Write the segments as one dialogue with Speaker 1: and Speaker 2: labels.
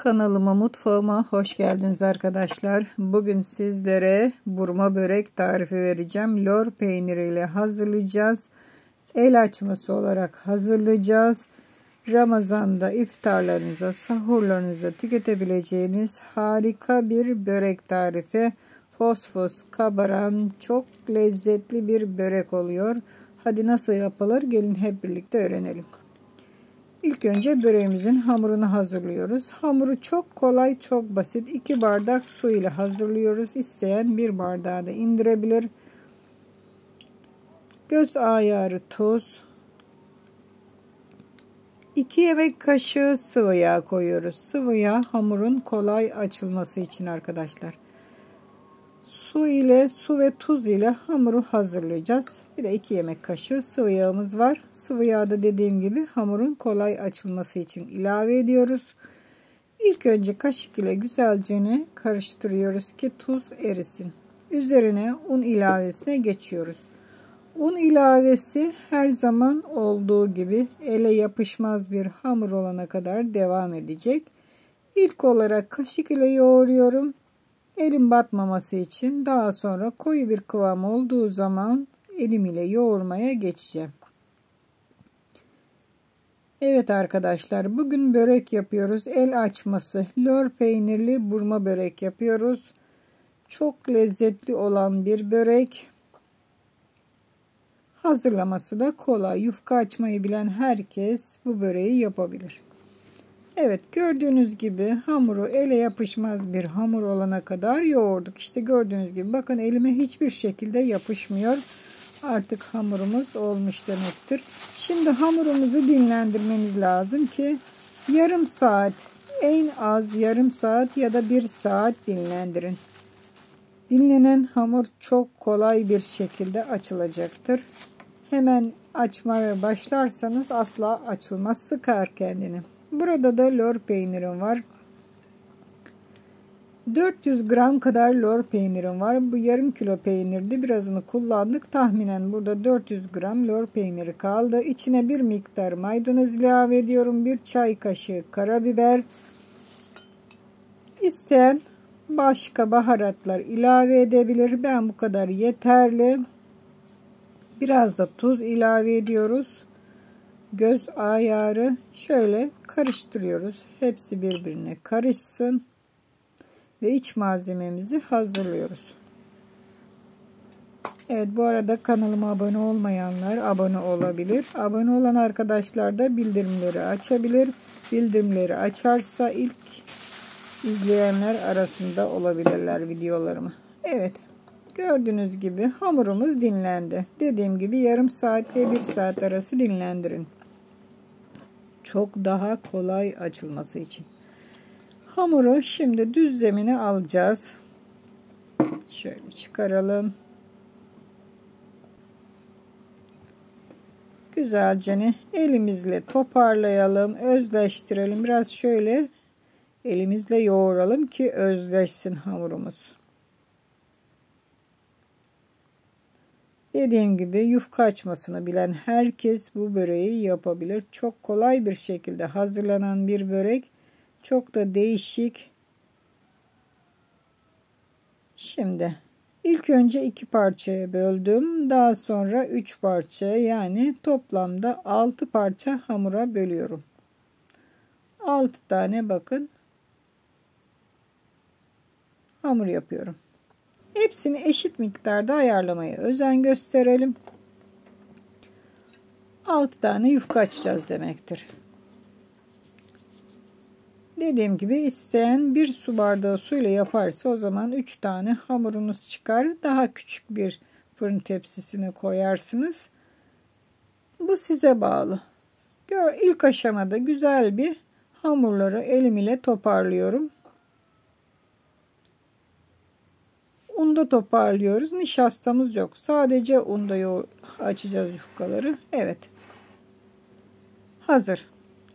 Speaker 1: Kanalıma, mutfağıma hoş geldiniz arkadaşlar. Bugün sizlere burma börek tarifi vereceğim. Lor peyniriyle hazırlayacağız. El açması olarak hazırlayacağız. Ramazan'da iftarlarınıza, sahurlarınıza tüketebileceğiniz harika bir börek tarifi. Fos fos kabaran çok lezzetli bir börek oluyor. Hadi nasıl yapılır? Gelin hep birlikte öğrenelim. İlk önce böreğimizin hamurunu hazırlıyoruz. Hamuru çok kolay, çok basit. 2 bardak su ile hazırlıyoruz. İsteyen 1 bardağı da indirebilir. Göz ayarı tuz. 2 yemek kaşığı sıvı yağ koyuyoruz. Sıvı yağ hamurun kolay açılması için arkadaşlar. Su ve tuz ile hamuru hazırlayacağız. Bir de 2 yemek kaşığı sıvı yağımız var. Sıvı yağda dediğim gibi hamurun kolay açılması için ilave ediyoruz. İlk önce kaşık ile güzelce karıştırıyoruz ki tuz erisin. Üzerine un ilavesine geçiyoruz. Un ilavesi her zaman olduğu gibi ele yapışmaz bir hamur olana kadar devam edecek. İlk olarak kaşık ile yoğuruyorum. Elim batmaması için, daha sonra koyu bir kıvam olduğu zaman elim ile yoğurmaya geçeceğim. Evet arkadaşlar, bugün börek yapıyoruz. El açması lor peynirli burma börek yapıyoruz. Çok lezzetli olan bir börek. Hazırlaması da kolay. Yufka açmayı bilen herkes bu böreği yapabilir. Evet, gördüğünüz gibi hamuru ele yapışmaz bir hamur olana kadar yoğurduk. İşte gördüğünüz gibi bakın elime hiçbir şekilde yapışmıyor. Artık hamurumuz olmuş demektir. Şimdi hamurumuzu dinlendirmemiz lazım ki yarım saat, en az yarım saat ya da 1 saat dinlendirin. Dinlenen hamur çok kolay bir şekilde açılacaktır. Hemen açmaya başlarsanız asla açılmaz, sıkar kendini. Burada da lor peynirim var. 400 gram kadar lor peynirim var. Bu yarım kilo peynirdi. Birazını kullandık. Tahminen burada 400 gram lor peyniri kaldı. İçine bir miktar maydanoz ilave ediyorum. 1 çay kaşığı karabiber. İsteyen başka baharatlar ilave edebilir. Ben bu kadar yeterli. Biraz da tuz ilave ediyoruz. Göz ayarı şöyle karıştırıyoruz. Hepsi birbirine karışsın. Ve iç malzememizi hazırlıyoruz. Evet, bu arada kanalıma abone olmayanlar abone olabilir. Abone olan arkadaşlar da bildirimleri açabilir. Bildirimleri açarsa ilk izleyenler arasında olabilirler videolarımı. Evet. Gördüğünüz gibi hamurumuz dinlendi. Dediğim gibi yarım saat ile 1 saat arası dinlendirin. Çok daha kolay açılması için. Hamuru şimdi düz zemine alacağız. Şöyle çıkaralım. Güzelce elimizle toparlayalım, özleştirelim. Biraz şöyle elimizle yoğuralım ki özleşsin hamurumuz. Dediğim gibi yufka açmasını bilen herkes bu böreği yapabilir. Çok kolay bir şekilde hazırlanan bir börek. Çok da değişik. Şimdi ilk önce 2 parçaya böldüm. Daha sonra 3 parçaya, yani toplamda 6 parça hamura bölüyorum. 6 tane bakın hamur yapıyorum. Hepsini eşit miktarda ayarlamaya özen gösterelim. 6 tane yufka açacağız demektir. Dediğim gibi isteyen 1 su bardağı suyla yaparsa o zaman 3 tane hamurunuz çıkar. Daha küçük bir fırın tepsisine koyarsınız. Bu size bağlı. İlk aşamada güzel bir hamurları elim ile toparlıyorum. Unda toparlıyoruz. Nişastamız yok. Sadece unda açacağız yufkaları. Evet. Hazır.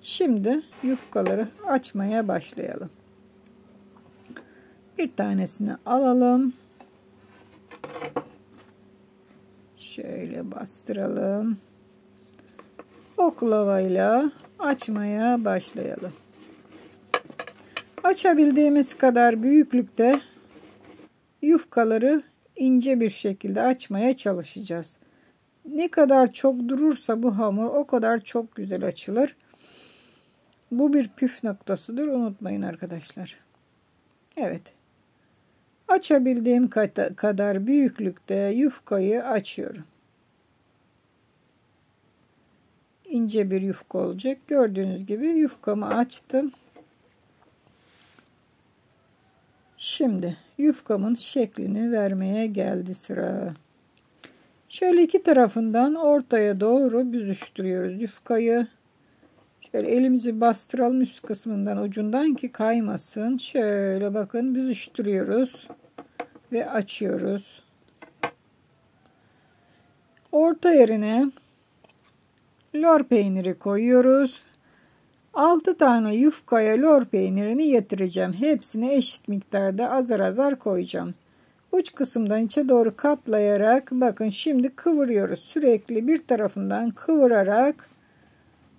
Speaker 1: Şimdi yufkaları açmaya başlayalım. Bir tanesini alalım. Şöyle bastıralım. Oklavayla açmaya başlayalım. Açabildiğimiz kadar büyüklükte yufkaları ince bir şekilde açmaya çalışacağız. Ne kadar çok durursa bu hamur o kadar çok güzel açılır. Bu bir püf noktasıdır. Unutmayın arkadaşlar. Evet. Açabildiğim kadar büyüklükte yufkayı açıyorum. İnce bir yufka olacak. Gördüğünüz gibi yufkamı açtım. Şimdi yufkamın şeklini vermeye geldi sıra. Şöyle iki tarafından ortaya doğru büzüştürüyoruz yufkayı. Şöyle elimizi bastıralım üst kısmından, ucundan ki kaymasın. Şöyle bakın büzüştürüyoruz ve açıyoruz. Orta yerine lor peyniri koyuyoruz. 6 tane yufkaya lor peynirini getireceğim. Hepsini eşit miktarda azar azar koyacağım. Uç kısımdan içe doğru katlayarak bakın şimdi kıvırıyoruz. Sürekli bir tarafından kıvırarak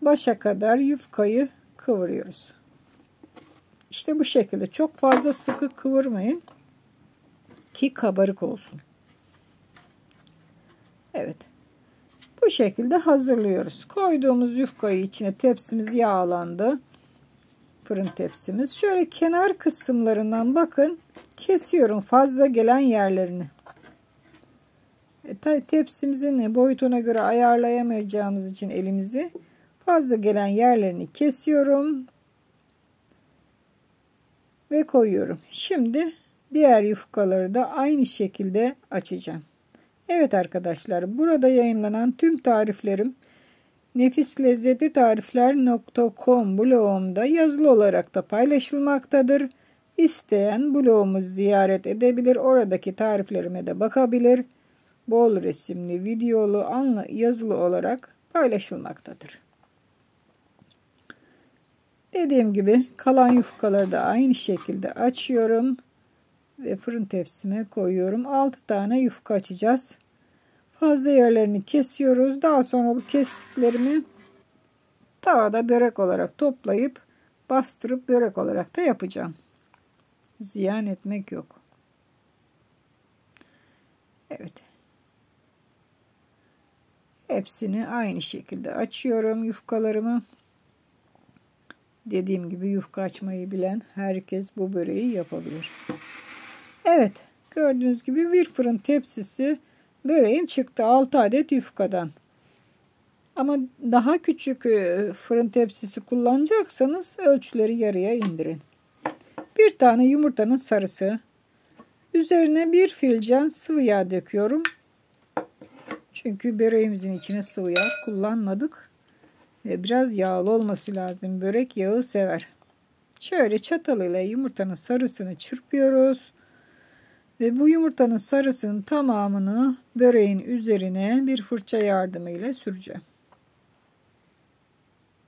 Speaker 1: başa kadar yufkayı kıvırıyoruz. İşte bu şekilde. Çok fazla sıkı kıvırmayın ki kabarık olsun. Evet. Bu şekilde hazırlıyoruz. Koyduğumuz yufkayı içine, tepsimiz yağlandı. Fırın tepsimiz. Şöyle kenar kısımlarından bakın kesiyorum fazla gelen yerlerini. Tepsimizin boyutuna göre ayarlayamayacağımız için elimizi fazla gelen yerlerini kesiyorum ve koyuyorum. Şimdi diğer yufkaları da aynı şekilde açacağım. Evet arkadaşlar, burada yayınlanan tüm tariflerim nefislezzetlitarifler.com blogumda yazılı olarak da paylaşılmaktadır. İsteyen blogumu ziyaret edebilir, oradaki tariflerime de bakabilir. Bol resimli, videolu, yazılı olarak paylaşılmaktadır. Dediğim gibi kalan yufkaları da aynı şekilde açıyorum ve fırın tepsime koyuyorum. 6 tane yufka açacağız. Fazla yerlerini kesiyoruz. Daha sonra bu kestiklerimi tavada börek olarak toplayıp bastırıp börek olarak da yapacağım. Ziyan etmek yok. Evet. Hepsini aynı şekilde açıyorum yufkalarımı. Dediğim gibi yufka açmayı bilen herkes bu böreği yapabilir. Evet. Gördüğünüz gibi bir fırın tepsisi böreğim çıktı 6 adet yufkadan. Ama daha küçük fırın tepsisi kullanacaksanız ölçüleri yarıya indirin. Bir tane yumurtanın sarısı. Üzerine bir fincan sıvı yağ döküyorum. Çünkü böreğimizin içine sıvı yağ kullanmadık. Ve biraz yağlı olması lazım. Börek yağı sever. Şöyle çatalıyla yumurtanın sarısını çırpıyoruz. Ve bu yumurtanın sarısının tamamını böreğin üzerine bir fırça yardımıyla süreceğim.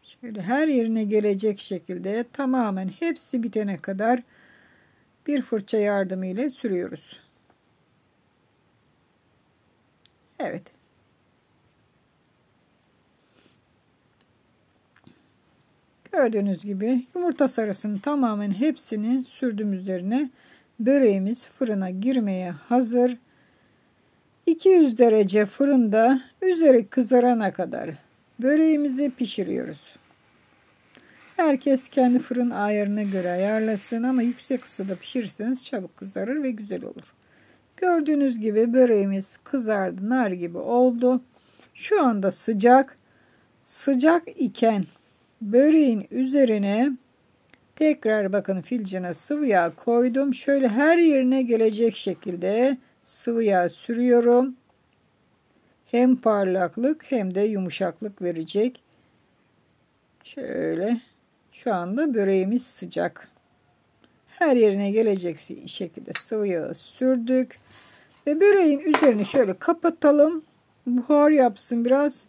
Speaker 1: Şöyle her yerine gelecek şekilde tamamen hepsi bitene kadar bir fırça yardımıyla sürüyoruz. Evet. Gördüğünüz gibi yumurta sarısının tamamen hepsini sürdüm üzerine. Böreğimiz fırına girmeye hazır. 200 derece fırında üzeri kızarana kadar böreğimizi pişiriyoruz. Herkes kendi fırın ayarına göre ayarlasın ama yüksek ısıda pişirirseniz çabuk kızarır ve güzel olur. Gördüğünüz gibi böreğimiz kızardı, nar gibi oldu. Şu anda sıcak. Sıcak iken böreğin üzerine tekrar bakın filcana sıvı yağ koydum. Şöyle her yerine gelecek şekilde sıvı yağ sürüyorum. Hem parlaklık hem de yumuşaklık verecek. Şöyle şu anda böreğimiz sıcak. Her yerine gelecek şekilde sıvı yağı sürdük. Ve böreğin üzerini şöyle kapatalım. Buhar yapsın biraz.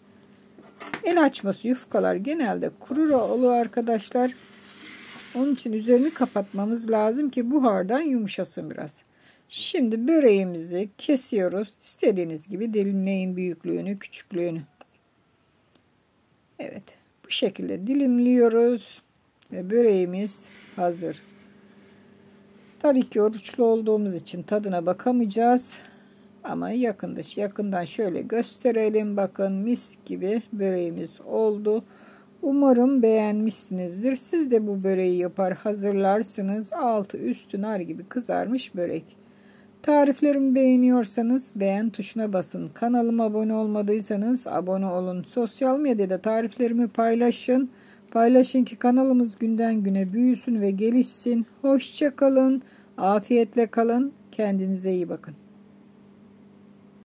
Speaker 1: El açması yufkalar genelde kurur oluyor arkadaşlar. Onun için üzerini kapatmamız lazım ki buhardan yumuşasın biraz. Şimdi böreğimizi kesiyoruz. İstediğiniz gibi dilimleyin büyüklüğünü, küçüklüğünü. Evet. Bu şekilde dilimliyoruz. Ve böreğimiz hazır. Tabii ki oruçlu olduğumuz için tadına bakamayacağız. Ama yakından şöyle gösterelim. Bakın mis gibi böreğimiz oldu. Umarım beğenmişsinizdir. Siz de bu böreği yapar hazırlarsınız. Altı üstü nar gibi kızarmış börek. Tariflerimi beğeniyorsanız beğen tuşuna basın. Kanalıma abone olmadıysanız abone olun. Sosyal medyada tariflerimi paylaşın. Paylaşın ki kanalımız günden güne büyüsün ve gelişsin. Hoşça kalın. Afiyetle kalın. Kendinize iyi bakın.